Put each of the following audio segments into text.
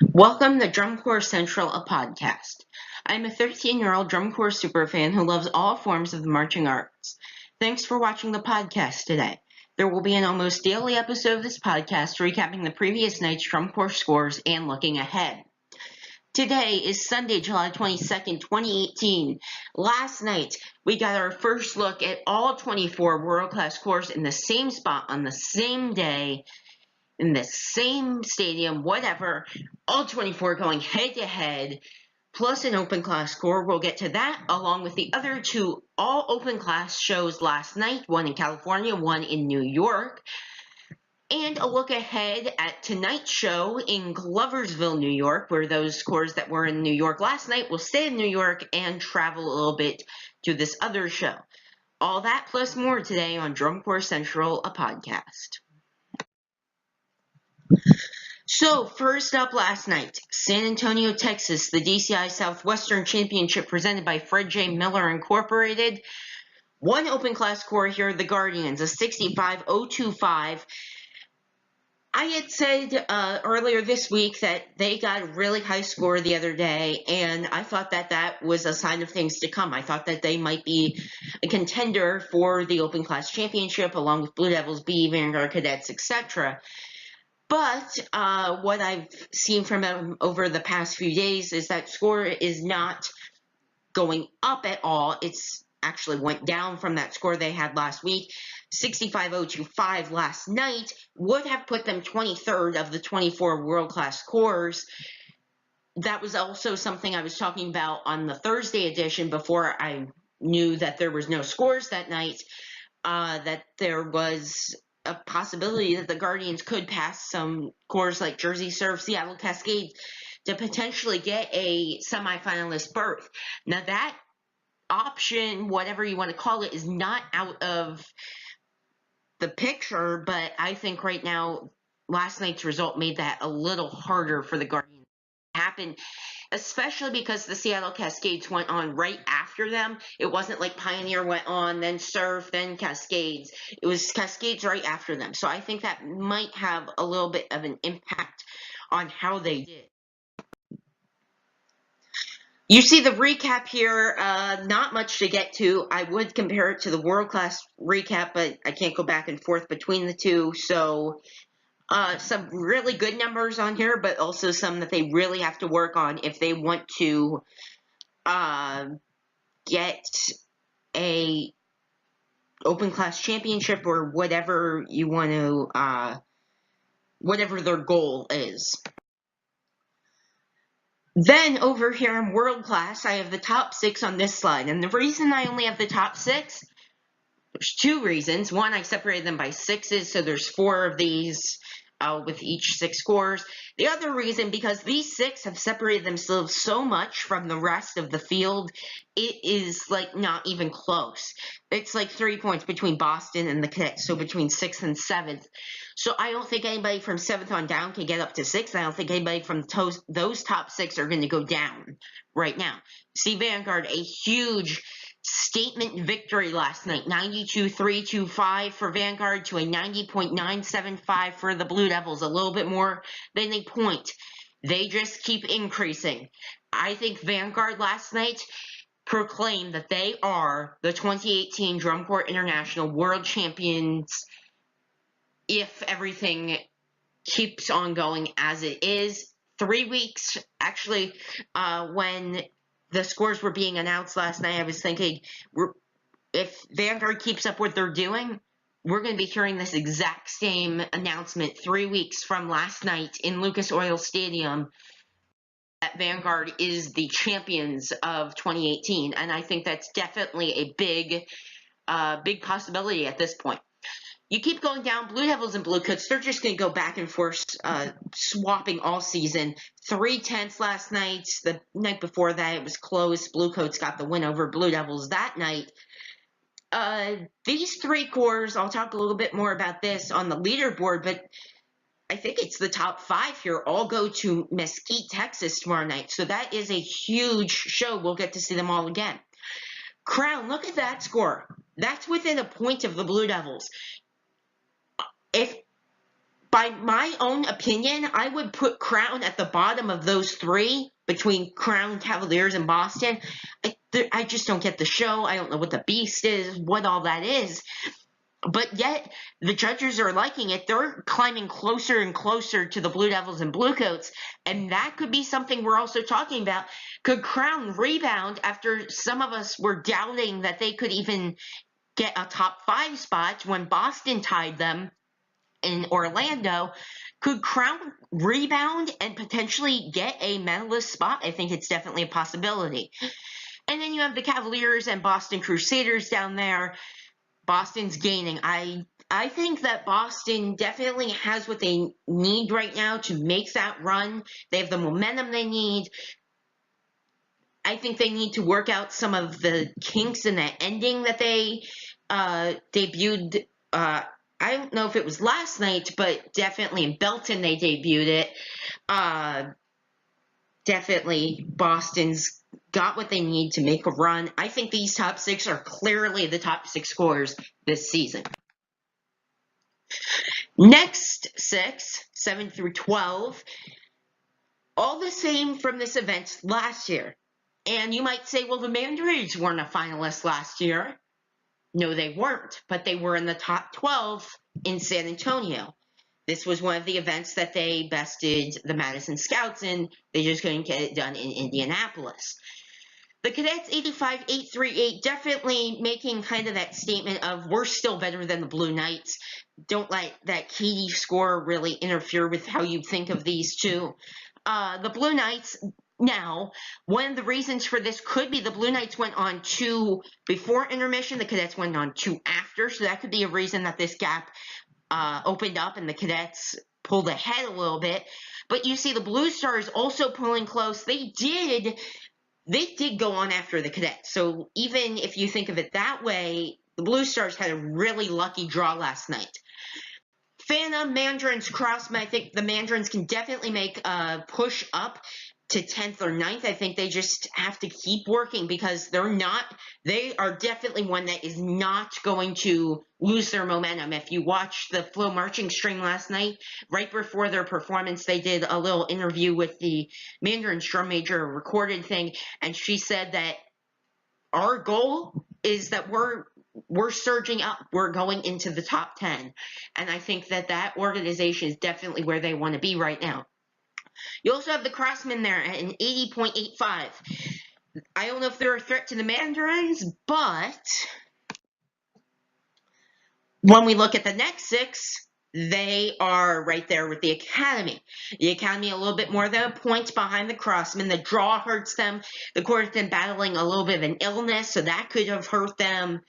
Welcome to Drum Corps Central, a podcast. I'm a 13-year-old drum corps superfan who loves all forms of the marching arts. Thanks for watching the podcast today. There will be an almost daily episode of this podcast recapping the previous night's drum corps scores and looking ahead. Today is Sunday, July 22nd, 2018. Last night, we got our first look at all 24 world-class corps in the same spot on the same day, in the same stadium, whatever, all 24 going head-to-head, plus an open class corps. We'll get to that, along with the other two all open class shows last night, one in California, one in New York, and a look ahead at tonight's show in Gloversville, New York, where those corps that were in New York last night will stay in New York and travel a little bit to this other show. All that plus more today on Drum Corps Central, a podcast. So, first up last night, San Antonio, Texas, the DCI Southwestern Championship presented by Fred J. Miller Incorporated. One open class corps here, the Guardians, a 65-025. I had said earlier this week that they got a really high score the other day, and I thought that that was a sign of things to come. I thought that they might be a contender for the open class championship, along with Blue Devils, B, Vanguard Cadets, etc. But what I've seen from them over the past few days is that score is not going up at all. It's actually went down from that score they had last week. 65-025 last night would have put them 23rd of the 24 world-class corps. That was also something I was talking about on the Thursday edition before I knew that there was no scores that night, that there was a possibility that the Guardians could pass some corps like Jersey Surf, Seattle Cascade to potentially get a semifinalist berth. Now that option, whatever you want to call it, is not out of the picture, but I think right now last night's result made that a little harder for the Guardians to happen, especially because the Seattle Cascades went on right after them. It wasn't like Pioneer went on, then Surf, then Cascades. It was Cascades right after them. So I think that might have a little bit of an impact on how they did. You see the recap here, not much to get to. I would compare it to the world-class recap, but I can't go back and forth between the two. So some really good numbers on here, but also some that they really have to work on if they want to get a open class championship or whatever you want to, whatever their goal is. Then over here in world class, I have the top 6 on this slide. And the reason I only have the top 6, there's 2 reasons. One, I separated them by 6s, so there's 4 of these with each 6 scores. The other reason, because these 6 have separated themselves so much from the rest of the field, it is like not even close. It's like 3 points between Boston and the Cadets, so between 6th and 7th. So I don't think anybody from 7th on down can get up to 6th. I don't think anybody from those top 6 are going to go down right now. See Vanguard, a huge statement victory last night, 92.325 for Vanguard to a 90.975 for the Blue Devils, a little bit more than a point. They just keep increasing. I think Vanguard last night proclaimed that they are the 2018 Drum Corps International World Champions if everything keeps on going as it is. 3 weeks, actually, when the scores were being announced last night, I was thinking, if Vanguard keeps up what they're doing, we're going to be hearing this exact same announcement 3 weeks from last night in Lucas Oil Stadium, that Vanguard is the champions of 2018. And I think that's definitely a big possibility at this point. You keep going down, Blue Devils and Blue Coats, they're just going to go back and forth, swapping all season. 3-10 last night. The night before that, it was close. Blue Coats got the win over Blue Devils that night. These 3 corps, I'll talk a little bit more about this on the leaderboard, but I think it's the top 5 here, all go to Mesquite, Texas tomorrow night. So that is a huge show. We'll get to see them all again. Crown, look at that score. That's within a point of the Blue Devils. If by my own opinion, I would put Crown at the bottom of those three, between Crown, Cavaliers, and Boston. I just don't get the show. I don't know what the beast is, what all that is. But yet, the judges are liking it. They're climbing closer and closer to the Blue Devils and Bluecoats, and that could be something we're also talking about. Could Crown rebound after some of us were doubting that they could even get a top 5 spot when Boston tied them in Orlando? Could Crown rebound and potentially get a medalist spot? I think it's definitely a possibility. And then you have the Cavaliers and Boston Crusaders down there. Boston's gaining. I think that Boston definitely has what they need right now to make that run. They have the momentum they need. I think they need to work out some of the kinks in that ending that they debuted. I don't know if it was last night, but definitely in Belton they debuted it. Definitely Boston's got what they need to make a run. I think these top 6 are clearly the top 6 scorers this season. Next 6, 7 through 12, all the same from this event last year. And you might say, well, the Mandarins weren't a finalist last year. No, they weren't, but they were in the top 12 in San Antonio. This was one of the events that they bested the Madison Scouts in. They just couldn't get it done in Indianapolis. The Cadets 85-838 definitely making kind of that statement of we're still better than the Blue Knights. Don't let that Katie score really interfere with how you think of these two. The Blue Knights, now, one of the reasons for this could be the Blue Knights went on 2 before intermission. The Cadets went on 2 after, so that could be a reason that this gap opened up and the Cadets pulled ahead a little bit. But you see the Blue Stars also pulling close. They did go on after the Cadets. So even if you think of it that way, the Blue Stars had a really lucky draw last night. Phantom, Mandarins, Crossmen, I think the Mandarins can definitely make a push up to 10th or 9th. I think they just have to keep working because they are definitely one that is not going to lose their momentum. If you watched the Flow Marching stream last night, right before their performance, they did a little interview with the Mandarin drum major, a recorded thing, and she said that our goal is that we're surging up. We're going into the top 10. And I think that organization is definitely where they want to be right now. You also have the Crossmen there at an 80.85. I don't know if they're a threat to the Mandarins, but when we look at the next 6, they are right there with the Academy. The Academy a little bit more than a point behind the Crossmen. The draw hurts them. The court has been battling a little bit of an illness, so that could have hurt them.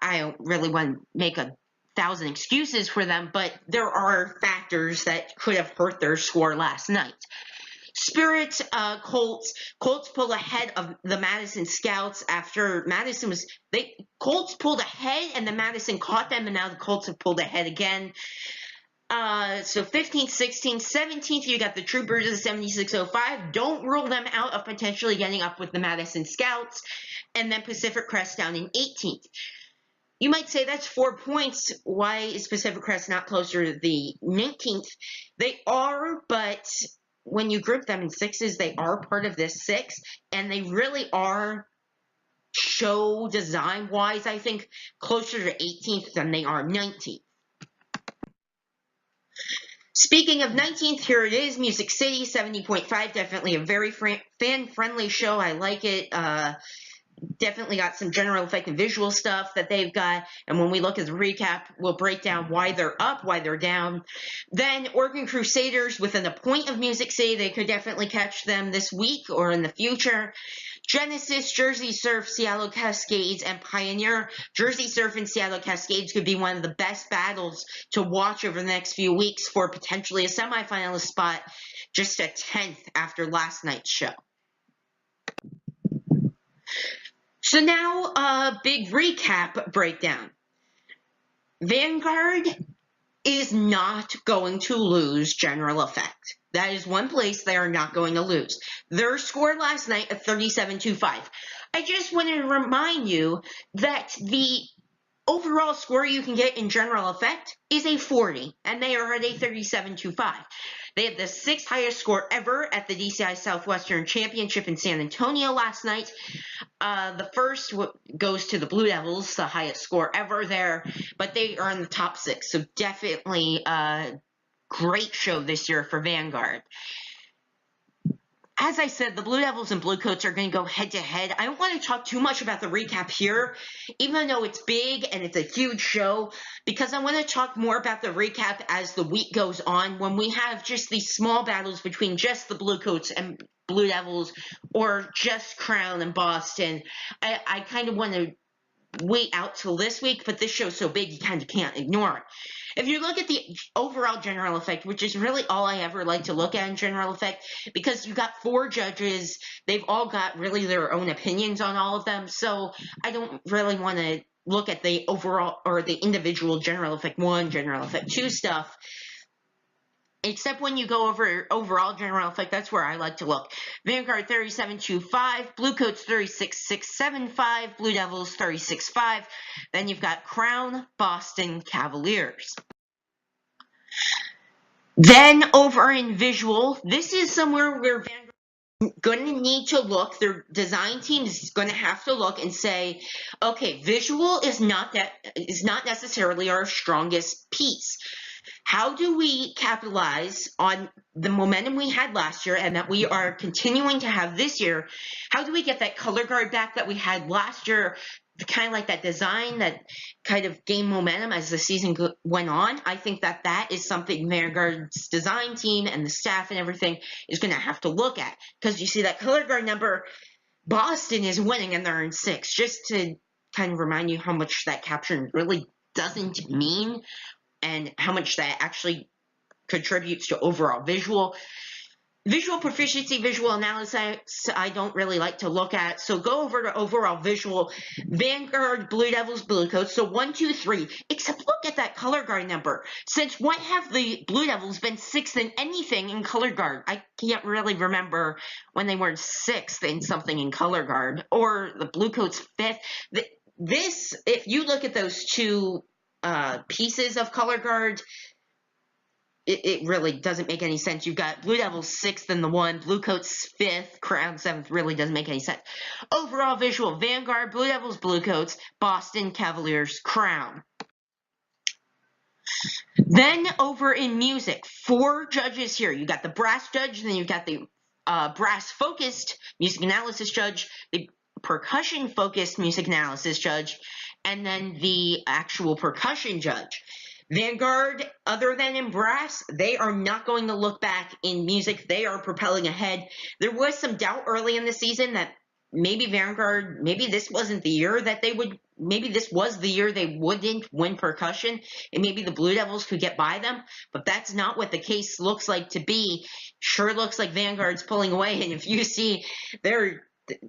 I don't really want to make 1,000 excuses for them, but there are factors that could have hurt their score last night. Spirit, Colts pulled ahead of the Madison Scouts after Colts pulled ahead and then Madison caught them, and now the Colts have pulled ahead again. So 15th, 16th, 17th, you got the Troopers of 7605. Don't rule them out of potentially getting up with the Madison Scouts. And then Pacific Crest down in 18th. You might say that's 4 points. Why is Pacific Crest not closer to the 19th? They are, but when you group them in 6s, they are part of this 6, and they really are, show design-wise, I think, closer to 18th than they are 19th. Speaking of 19th, here it is, Music City, 70.5, definitely a very fan-friendly show. I like it. Definitely got some general effect and visual stuff that they've got, and when we look at the recap, we'll break down why they're up, why they're down. Then Oregon Crusaders within a point of Music City. They could definitely catch them this week or in the future. Genesis, Jersey Surf, Seattle Cascades, and Pioneer. Jersey Surf and Seattle Cascades could be one of the best battles to watch over the next few weeks for potentially a semifinalist spot, just a 10th after last night's show. So now a big recap breakdown. Vanguard is not going to lose general effect. That is one place they are not going to lose. Their score last night of 37-5. I just want to remind you that the overall score you can get in general effect is a 40, and they are at a 37.25. They had the 6th highest score ever at the DCI Southwestern Championship in San Antonio last night. The first goes to the Blue Devils, the highest score ever there, but they are in the top 6, so definitely a great show this year for Vanguard. As I said, the Blue Devils and Bluecoats are going to go head-to-head. I don't want to talk too much about the recap here, even though it's big and it's a huge show, because I want to talk more about the recap as the week goes on, when we have just these small battles between just the Bluecoats and Blue Devils, or just Crown and Boston. I kind of want to wait out till this week, but this show's so big you kind of can't ignore it. If you look at the overall general effect, which is really all I ever like to look at in general effect, because you've got 4 judges, they've all got really their own opinions on all of them, so I don't really want to look at the overall or the individual general effect 1, general effect 2 stuff. Except when you go over overall general effect, that's where I like to look. Vanguard 37.25, Bluecoats 36.675, Blue Devils 36.5. Then you've got Crown, Boston, Cavaliers. Then over in visual, this is somewhere where Vanguard is going to need to look. Their design team is going to have to look and say, okay, visual is not necessarily our strongest piece. How do we capitalize on the momentum we had last year and that we are continuing to have this year? How do we get that color guard back that we had last year, kind of like that design that kind of gained momentum as the season went on? I think that that is something Vanguard's design team and the staff and everything is going to have to look at, because you see that color guard number, Boston is winning and they're in 6, just to kind of remind you how much that caption really doesn't mean and how much that actually contributes to overall visual. Visual proficiency, visual analysis, I don't really like to look at. So go over to overall visual. Vanguard, Blue Devils, Bluecoats. So 1, 2, 3. Except look at that color guard number. Since when have the Blue Devils been 6th in anything in color guard? I can't really remember when they were 6th in something in color guard. Or the Bluecoats 5th. This, if you look at those two pieces of color guard, it really doesn't make any sense. You've got Blue Devils 6th in the 1, Bluecoats 5th, Crown 7th. Really doesn't make any sense. Overall visual, Vanguard, Blue Devils, Bluecoats, Boston, Cavaliers, Crown. Then over in music, 4 judges here. You got the brass judge, then you've got the brass focused music analysis judge, the percussion focused music analysis judge, and then the actual percussion judge. Vanguard, other than in brass, they are not going to look back in music. They are propelling ahead. There was some doubt early in the season that maybe Vanguard, maybe this wasn't the year that they would, maybe this was the year they wouldn't win percussion, and maybe the Blue Devils could get by them, but that's not what the case looks like to be. Sure looks like Vanguard's pulling away, and if you see, they're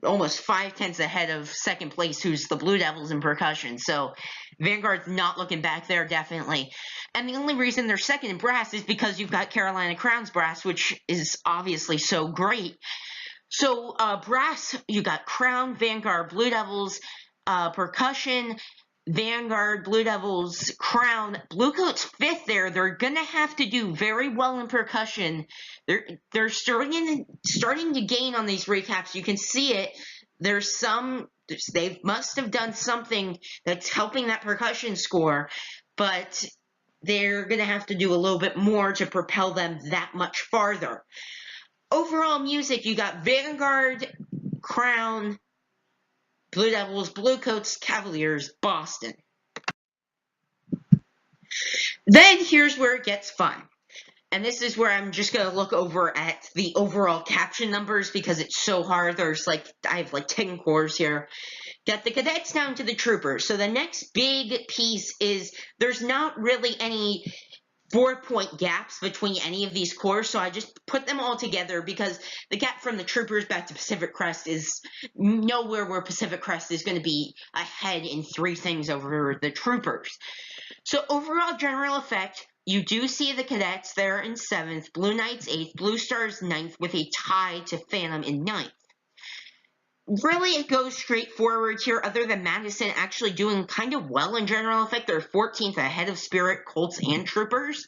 almost 5/10 ahead of second place, who's the Blue Devils in percussion. So Vanguard's not looking back there, definitely. And the only reason they're second in brass is because you've got Carolina Crown's brass, which is obviously so great. So brass, you got Crown, Vanguard, Blue Devils, percussion, Vanguard, Blue Devils, Crown, Bluecoats 5th there. They're going to have to do very well in percussion. They're starting to gain on these recaps. You can see it. There's some, they must have done something that's helping that percussion score, but they're going to have to do a little bit more to propel them that much farther. Overall music, you got Vanguard, Crown, Blue Devils, Bluecoats, Cavaliers, Boston. Then here's where it gets fun. And this is where I'm just going to look over at the overall caption numbers because it's so hard. There's I have 10 cores here. Got the cadets down to the troopers. So the next big piece is there's not really any 4-point gaps between any of these cores, so I just put them all together because the gap from the troopers back to Pacific Crest is nowhere where Pacific Crest is going to be ahead in 3 things over the troopers. So overall general effect, you do see the cadets there in 7th, Blue Knights 8th, Blue Stars 9th with a tie to Phantom in 9th. really it goes straightforward here, other than Madison actually doing kind of well in general effect. They're 14th ahead of Spirit, Colts, and Troopers.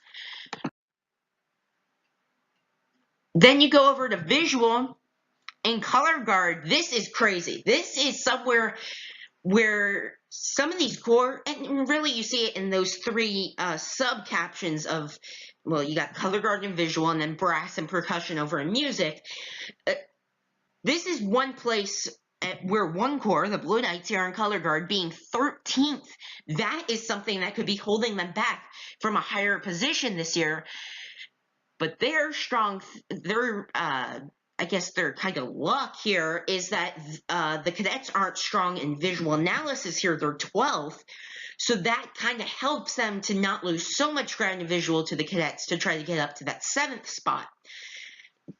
Then you go over to visual and color guard. This is crazy. This is somewhere where some of these core, and really you see it in those three sub captions of, well, you got color guard and visual, and then brass and percussion over in music. This is one place where one core, the Blue Knights here in color guard, being 13th, that is something that could be holding them back from a higher position this year. But their strong, I guess their kind of luck here is that the cadets aren't strong in visual analysis here. They're 12th. So that kind of helps them to not lose so much ground in visual to the cadets to try to get up to that 7th spot.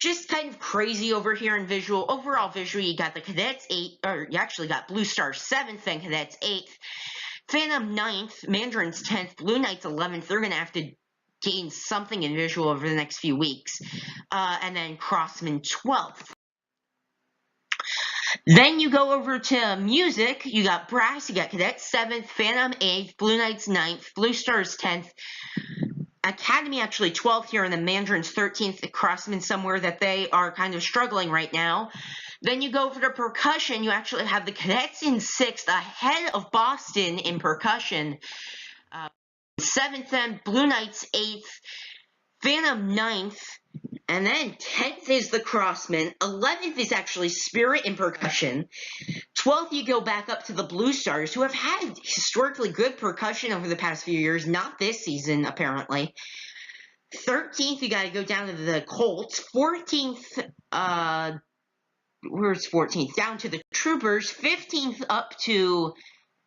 Just kind of crazy over here in visual. Overall visual, you got the cadets 8th, or you actually got Blue Stars 7th and cadets 8th. Phantom 9th, Mandarins 10th, Blue Knights 11th. They're going to have to gain something in visual over the next few weeks. And then Crossman 12th. Then you go over to music. You got brass, you got cadets 7th, Phantom 8th, Blue Knights 9th, Blue Stars 10th. Academy actually 12th here, and the Mandarins 13th, the Crossman somewhere that they are kind of struggling right now. Then you go for the percussion. You actually have the cadets in 6th, ahead of Boston in percussion. 7th then, Blue Knights 8th, Phantom 9th, and then 10th is the Crossman. 11th is actually Spirit in percussion. 12th, you go back up to the Blue Stars, who have had historically good percussion over the past few years, not this season, apparently. 13th, you got to go down to the Colts. 14th, where's 14th? Down to the Troopers. 15th up to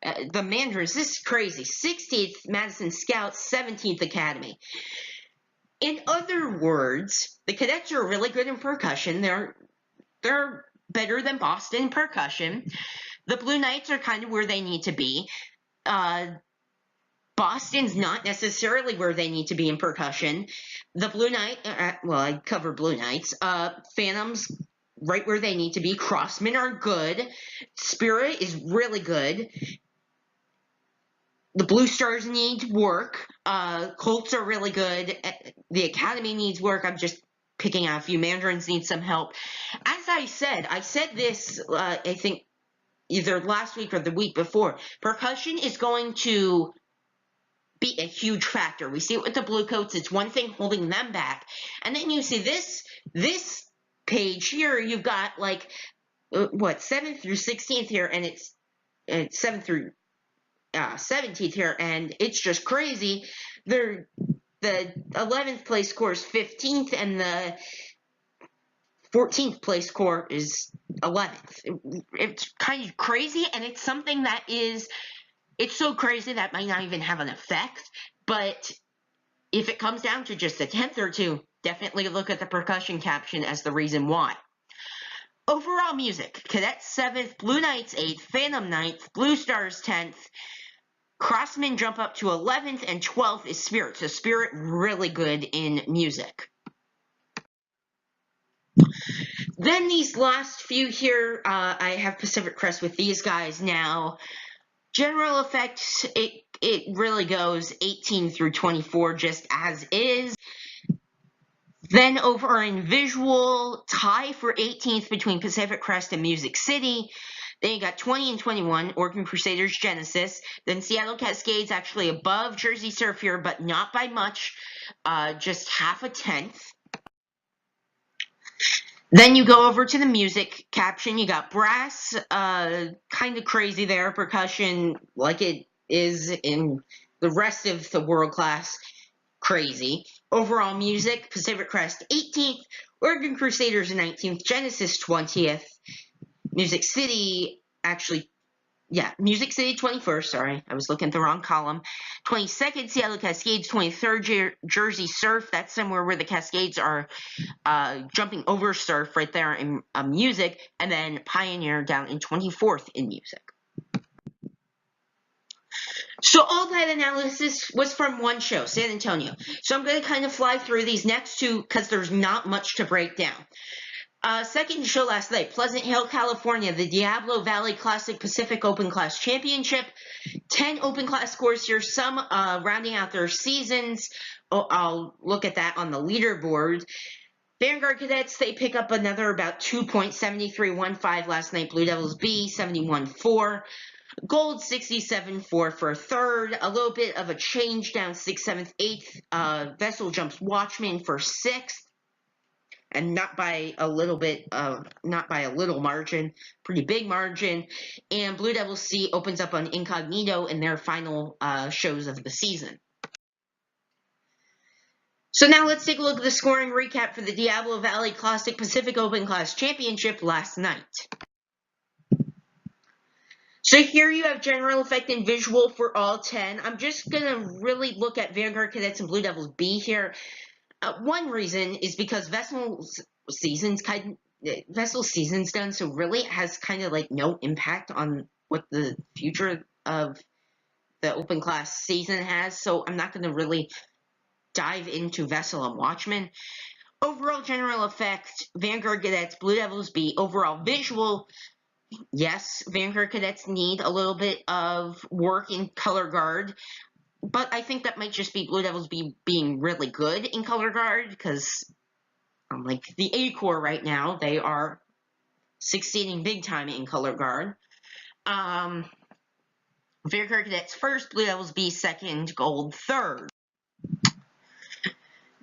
the Mandarins. This is crazy. 16th, Madison Scouts. 17th, Academy. In other words, the cadets are really good in percussion. They're better than Boston in percussion. The Blue Knights are kind of where they need to be. Boston's not necessarily where they need to be in percussion. The Blue Knight, well, I cover Blue Knights. Phantoms, right where they need to be. Crossmen are good. Spirit is really good. The Blue Stars need work. Colts are really good. The Academy needs work. I'm just picking out a few. Mandarins need some help. As I said this, I think, either last week or the week before. Percussion is going to be a huge factor. We see it with the Bluecoats. It's one thing holding them back. And then you see this page here, you've got like, 7th through 16th here, and it's 7th through 17th here, and it's just crazy. The 11th place score is 15th, and the 14th place score is 11th. It's kind of crazy, and it's something that is, it's so crazy that might not even have an effect, but if it comes down to just a 10th or two, definitely look at the percussion caption as the reason why. Overall music, Cadets 7th, Blue Knights 8th, Phantom 9th, Blue Stars 10th, Crossmen jump up to 11th, and 12th is Spirit. So Spirit really good in music. Then these last few here, I have Pacific Crest with these guys now. General effects, it really goes 18 through 24 just as is. Then over in visual, tie for 18th between Pacific Crest and Music City. Then you got 20 and 21, Oregon Crusaders, Genesis. Then Seattle Cascades actually above Jersey Surf here, but not by much, just half a tenth. Then you go over to the music caption. You got brass, kind of crazy there. Percussion, like it is in the rest of the world class, crazy. Overall music, Pacific Crest 18th, Oregon Crusaders 19th, Genesis 20th, Music City, Music City 21st, sorry, I was looking at the wrong column. 22nd, Seattle Cascades, 23rd, Jersey Surf, that's somewhere where the Cascades are jumping over Surf right there in music, and then Pioneer down in 24th in music. So all that analysis was from one show, San Antonio. So I'm going to kind of fly through these next two because there's not much to break down. Second show last night, Pleasant Hill, California, the Diablo Valley Classic Pacific Open Class Championship. 10 open class scores here, some rounding out their seasons. I'll look at that on the leaderboard. Vanguard Cadets, they pick up another about 2.7315 last night. Blue Devils B, 71.4. Gold, 67.4 for third. A little bit of a change down 6th, 7th, 8th. Vessel jumps Watchman for 6th. And not by a little margin, pretty big margin. And Blue Devils C opens up on Incognito in their final shows of the season. So now let's take a look at the scoring recap for the Diablo Valley Classic Pacific Open Class Championship last night. So here you have general effect and visual for all 10. I'm just going to really look at Vanguard Cadets and Blue Devils B here. One reason is because Vessel's season's done, so really it has kind of like no impact on what the future of the open class season has, so I'm not going to really dive into Vessel and Watchman. Overall general effect, Vanguard Cadets, Blue Devils B. Overall visual, yes, Vanguard Cadets need a little bit of work in color guard. But I think that might just be Blue Devils being really good in color guard, because like the A Corps right now, they are succeeding big time in color guard. Vanguard Cadets first, Blue Devils B second, Gold third.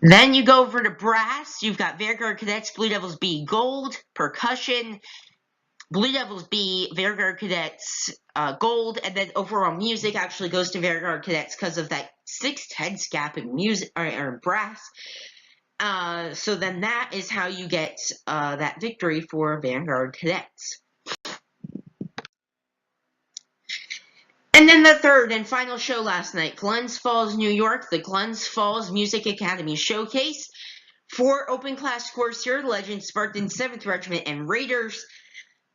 Then you go over to brass. You've got Vanguard Cadets, Blue Devils B Gold, percussion. Blue Devils B, Vanguard Cadets, Gold, and then overall music actually goes to Vanguard Cadets because of that 6/10 gap in music or brass. So then that is how you get that victory for Vanguard Cadets. And then the third and final show last night, Glens Falls, New York, the Glens Falls Music Academy Showcase. 4 open class scores here, Legends, Spartans, 7th Regiment, and Raiders.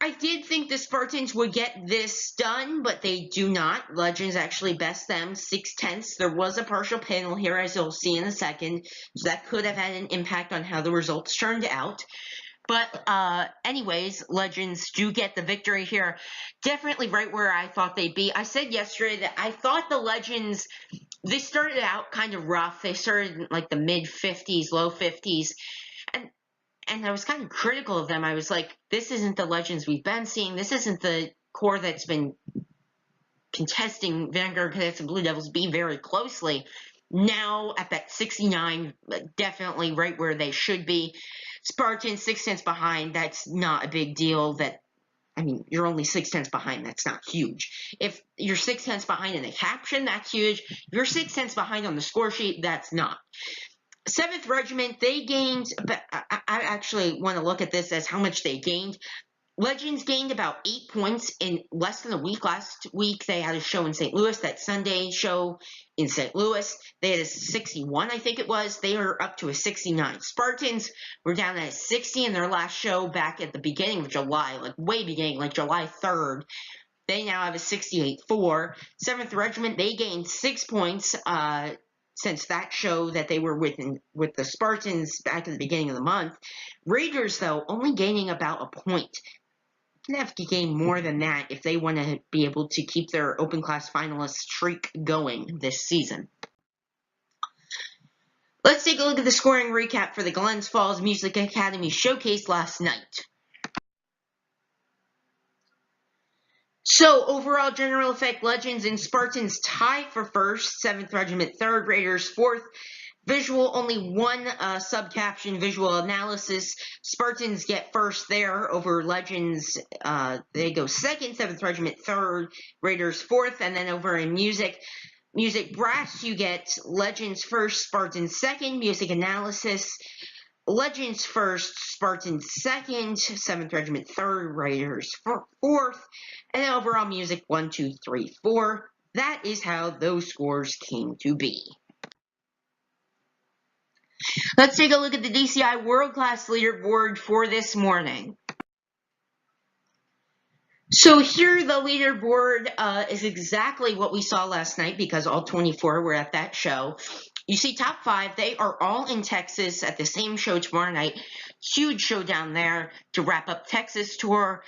I did think the Spartans would get this done, but they do not. Legends actually best them 6/10. There was a partial panel here, as you'll see in a second, so that could have had an impact on how the results turned out. But anyways, Legends do get the victory here. Definitely right where I thought they'd be. I said yesterday that I thought the Legends, they started out kind of rough. They started in like the mid-50s, low 50s. And I was kind of critical of them. I was like, this isn't the Legends we've been seeing. This isn't the Corps that's been contesting Vanguard Cadets and Blue Devils B very closely. Now, at that 69, definitely right where they should be. Spartans, 6/10 behind. That's not a big deal. You're only 6/10 behind. That's not huge. If you're 6/10 behind in the caption, that's huge. If you're 6/10 behind on the score sheet, that's not. 7th Regiment, they gained, but I actually want to look at this as how much they gained. Legends gained about 8 points in less than a week. Last week, they had a show in St. Louis, that Sunday show in St. Louis. They had a 61, I think it was. They are up to a 69. Spartans were down at a 60 in their last show back at the beginning of July, like way beginning, like July 3rd. They now have a 68-4. 7th Regiment, they gained 6 points, since that show that they were with the Spartans back at the beginning of the month. Raiders, though, only gaining about a point. They have to gain more than that if they want to be able to keep their open class finalist streak going this season. Let's take a look at the scoring recap for the Glens Falls Music Academy Showcase last night. So, overall general effect, Legends and Spartans tie for first, 7th Regiment third, Raiders fourth. Visual, only one sub-caption visual analysis. Spartans get first there over Legends. They go second, 7th Regiment third, Raiders fourth. And then over in music brass, you get Legends first, Spartans second. Music analysis, Legends first, Spartans second, 7th Regiment third, Raiders fourth, and then overall music 1, 2, 3, 4. That is how those scores came to be. Let's take a look at the DCI World Class Leaderboard for this morning. So here the leaderboard is exactly what we saw last night because all 24 were at that show. You see top 5, they are all in Texas at the same show tomorrow night. Huge showdown there to wrap up Texas tour.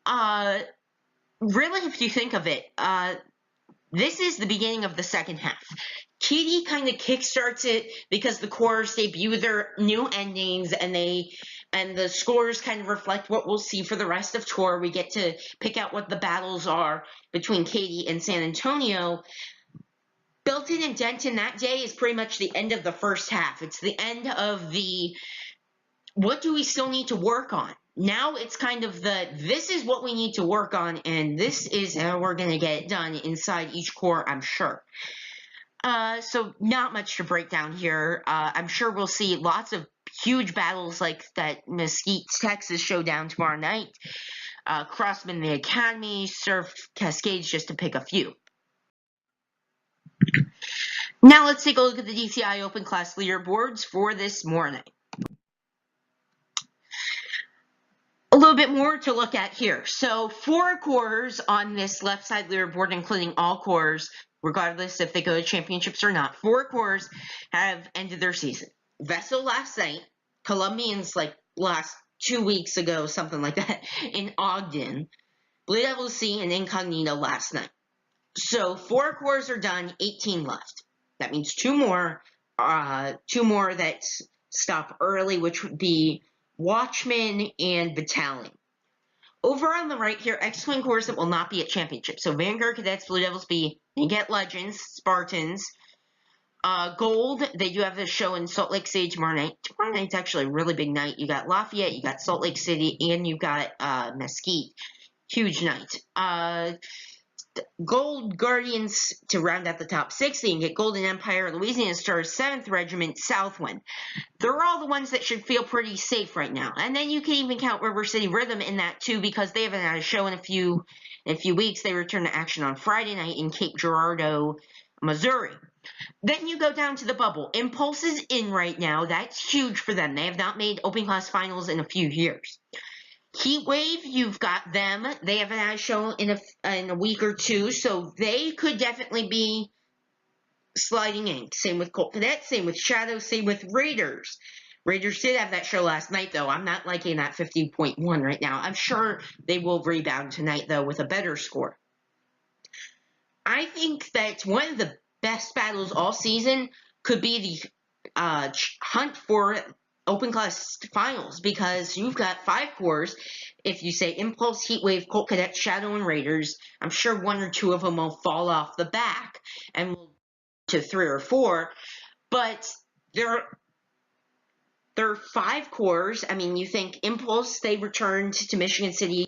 Really, if you think of it, this is the beginning of the second half. Katy kind of kickstarts it because the chorus debut their new endings, and the scores kind of reflect what we'll see for the rest of tour. We get to pick out what the battles are between Katy and San Antonio. Built in and Denton that day is pretty much the end of the first half. It's the end of the what do we still need to work on? Now it's kind of this is what we need to work on, and this is how we're going to get it done inside each core, I'm sure. So not much to break down here. I'm sure we'll see lots of huge battles like that Mesquite, Texas showdown tomorrow night. Crossman the Academy, Surf Cascades, just to pick a few. Now let's take a look at the DCI Open Class leaderboards for this morning. A little bit more to look at here. So 4 cores on this left side leaderboard, including all cores, regardless if they go to championships or not. 4 cores have ended their season. Vessel last night, Colombians like last 2 weeks ago, something like that, in Ogden. Blue Devils C and Incognito last night. So 4 cores are done, 18 left. That means 2 more that stop early, which would be Watchman and Battalion. Over on the right here, X-Wing cores that will not be at championship. So Vanguard Cadets, Blue Devils B, and get Legends, Spartans. Gold, they do have this show in Salt Lake City tomorrow night. Tomorrow night's actually a really big night. You got Lafayette, you got Salt Lake City, and you got Mesquite. Huge night. Gold Guardians to round out the top 60 and get Golden Empire, Louisiana Stars, 7th Regiment, Southwind. They're all the ones that should feel pretty safe right now. And then you can even count River City Rhythm in that too, because they haven't had a show in a few weeks. They return to action on Friday night in Cape Girardeau, Missouri. Then you go down to the bubble. Impulse is in right now. That's huge for them. They have not made open class finals in a few years. Heatwave, you've got them. They haven't had a show in a week or two, so they could definitely be sliding in. Same with Colt Cadet, same with Shadow, same with Raiders. Raiders did have that show last night, though. I'm not liking that 50.1 right now. I'm sure they will rebound tonight, though, with a better score. I think that one of the best battles all season could be the hunt for open class finals, because you've got 5 cores. If you say Impulse, Heatwave, Colt Cadet, Shadow, and Raiders, I'm sure 1 or 2 of them will fall off the back and we'll to 3 or 4. But there are 5 cores. I mean, you think Impulse, they returned to Michigan City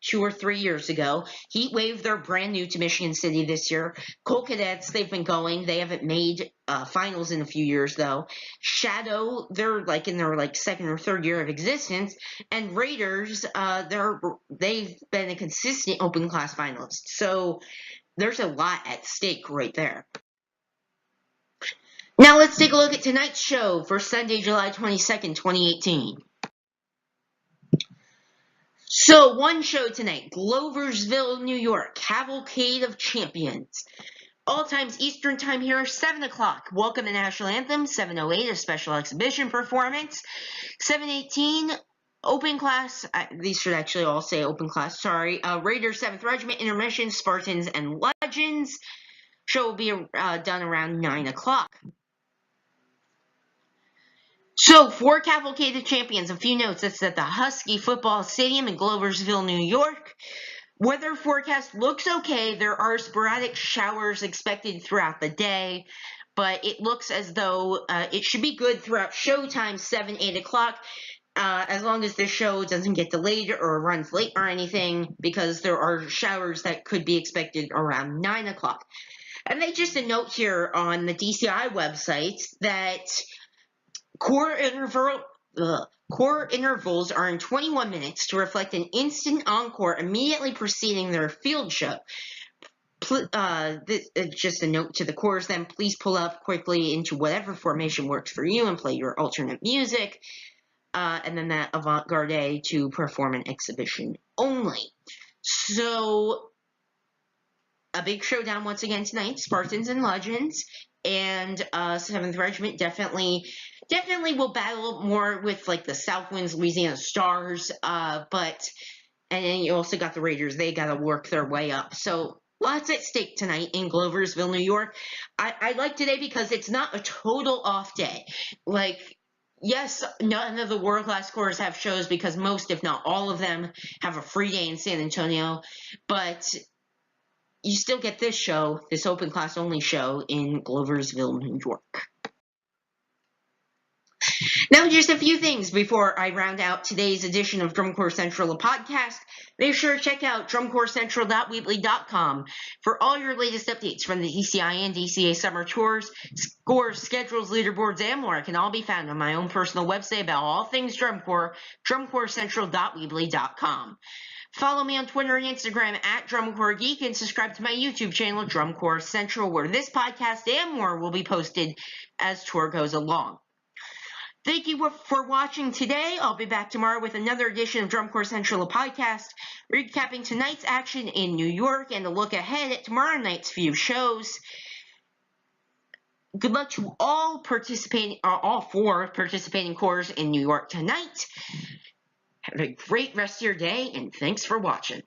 2 or 3 years ago. Heatwave, they're brand new to Michigan City this year. Colt Cadets, they've been going. They haven't made finals in a few years, though. Shadow, they're like in their like 2nd or 3rd year of existence. And Raiders, they've been a consistent open class finalist. So there's a lot at stake right there. Now let's take a look at tonight's show for Sunday, July 22nd, 2018. So, one show tonight, Gloversville, New York, Cavalcade of Champions. All times Eastern time here, 7 o'clock. Welcome to National Anthem, 7:08, a special exhibition performance. 7:18, open class, these should actually all say open class, sorry. Raiders, 7th Regiment, Intermission, Spartans, and Legends. Show will be done around 9 o'clock. So, for Cavalcade of Champions, a few notes. It's at the Husky Football Stadium in Gloversville, New York. Weather forecast looks okay. There are sporadic showers expected throughout the day, but it looks as though it should be good throughout showtime, 7, 8 o'clock, as long as the show doesn't get delayed or runs late or anything, because there are showers that could be expected around 9 o'clock. And then just a note here on the DCI website that core intervals are in 21 minutes to reflect an instant encore immediately preceding their field show. Just a note to the cores then, please pull up quickly into whatever formation works for you and play your alternate music. And then that avant-garde to perform an exhibition only. So, a big showdown once again tonight, Spartans and Legends. and 7th Regiment definitely will battle more with like the Southwinds, Louisiana Stars, and then you also got the Raiders. They got to work their way up. So lots at stake tonight in Gloversville, New York. I like today because it's not a total off day. Like, yes, none of the world-class corps have shows because most, if not all of them, have a free day in San Antonio. But you still get this show, this open class only show in Gloversville, New York. Now, just a few things before I round out today's edition of Drum Corps Central, a podcast. Make sure to check out drumcorpscentral.weebly.com for all your latest updates from the DCI and DCA summer tours, scores, schedules, leaderboards, and more. It can all be found on my own personal website about all things Drum Corps, drumcorpscentral.weebly.com. Follow me on Twitter and Instagram at Drum Corps Geek, and subscribe to my YouTube channel, Drum Corps Central, where this podcast and more will be posted as tour goes along. Thank you for watching today. I'll be back tomorrow with another edition of Drum Corps Central, a podcast, recapping tonight's action in New York and a look ahead at tomorrow night's few shows. Good luck to all four participating corps in New York tonight. Have a great rest of your day, and thanks for watching.